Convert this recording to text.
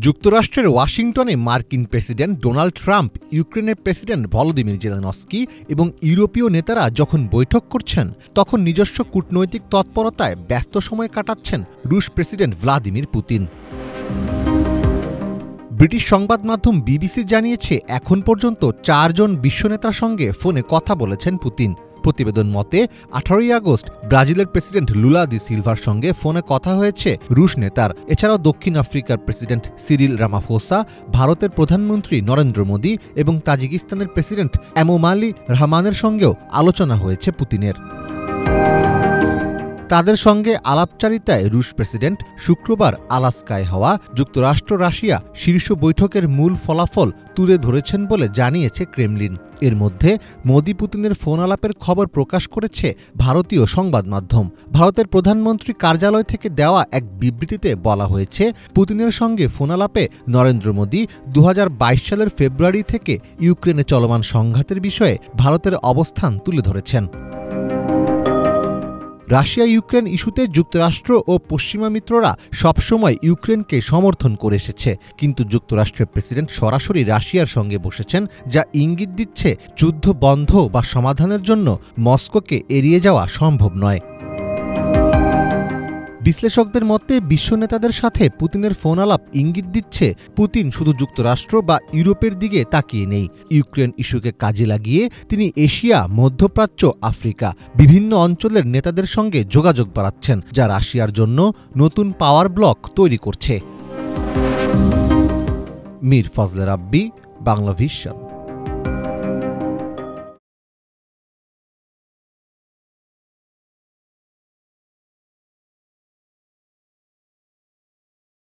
যুক্তরাষ্ট্রের ওয়াশিংটনে মার্কিন প্রেসিডেন্ট ডোনাল্ড ট্রাম্প, ইউক্রেনের প্রেসিডেন্ট ভলোদিমির জেলেনস্কি এবং ইউরোপীয় নেতারা যখন বৈঠক করছেন, তখন নিজস্ব কূটনৈতিক তৎপরতায় ব্যস্ত সময় কাটাচ্ছেন রুশ প্রেসিডেন্ট ভ্লাদিমির পুতিন। ব্রিটিশ সংবাদ মাধ্যম বিবিসি জানিয়েছে, এখন পর্যন্ত 4 জন বিশ্বনেতার সঙ্গে ফোনে কথা বলেছেন পুতিন। প্রতিবেদন মতে 18 আগস্ট ব্রাজিলের প্রেসিডেন্ট লুলা দি সিলভার সঙ্গে ফোনে কথা হয়েছে রুশ নেতার। এছাড়াও দক্ষিণ আফ্রিকার প্রেসিডেন্ট সিরিল রামাফোসা, ভারতের প্রধানমন্ত্রী নরেন্দ্র মোদী এবং তাজিকিস্তানের প্রেসিডেন্ট এমোমালি রহমানের সঙ্গেও আলোচনা হয়েছে পুতিনের। তাদের সঙ্গে আলাপচারিতায় রুশ প্রেসিডেন্ট শুক্রবার আলাস্কায় হওয়া যুক্তরাষ্ট্র রাশিয়া শীর্ষ বৈঠকের মূল ফলাফল তুলে ধরেছেন বলে জানিয়েছে ক্রেমলিন। এর মধ্যে মোদি পুতিনের ফোন আলাপের খবর প্রকাশ করেছে ভারতীয় সংবাদ মাধ্যম। ভারতের প্রধানমন্ত্রী কার্যালয় থেকে দেওয়া এক বিবৃতিতে বলা হয়েছে, পুতিনের সঙ্গে ফোন আলাপে নরেন্দ্র মোদী 2022 সালের ফেব্রুয়ারি থেকে ইউক্রেনে চলমান সংঘাতের বিষয়ে ভারতের অবস্থান তুলে ধরেছেন। রাশিয়া ইউক্রেন ইস্যুতে যুক্তরাষ্ট্র ও পশ্চিমা মিত্ররা সবসময় ইউক্রেনকে সমর্থন করে এসেছে, কিন্তু যুক্তরাষ্ট্রের প্রেসিডেন্ট সরাসরি রাশিয়ার সঙ্গে বসেছেন, যা ইঙ্গিত দিচ্ছে যুদ্ধ বন্ধ বা সমাধানের জন্য মস্কোকে এড়িয়ে যাওয়া সম্ভব নয়। বিশ্লেষকদের মতে বিশ্ব নেতাদের সাথে পুতিনের ফোন আলাপ ইঙ্গিত দিচ্ছে পুতিন শুধু যুক্তরাষ্ট্র বা ইউরোপের দিকে তাকিয়ে নেই। ইউক্রেন ইস্যুকে কাজে লাগিয়ে তিনি এশিয়া, মধ্যপ্রাচ্য, আফ্রিকা বিভিন্ন অঞ্চলের নেতাদের সঙ্গে যোগাযোগ বাড়াচ্ছেন, যা রাশিয়ার জন্য নতুন পাওয়ার ব্লক তৈরি করছে। মীর ফজলে রাব্বি, বাংলা ভিশন।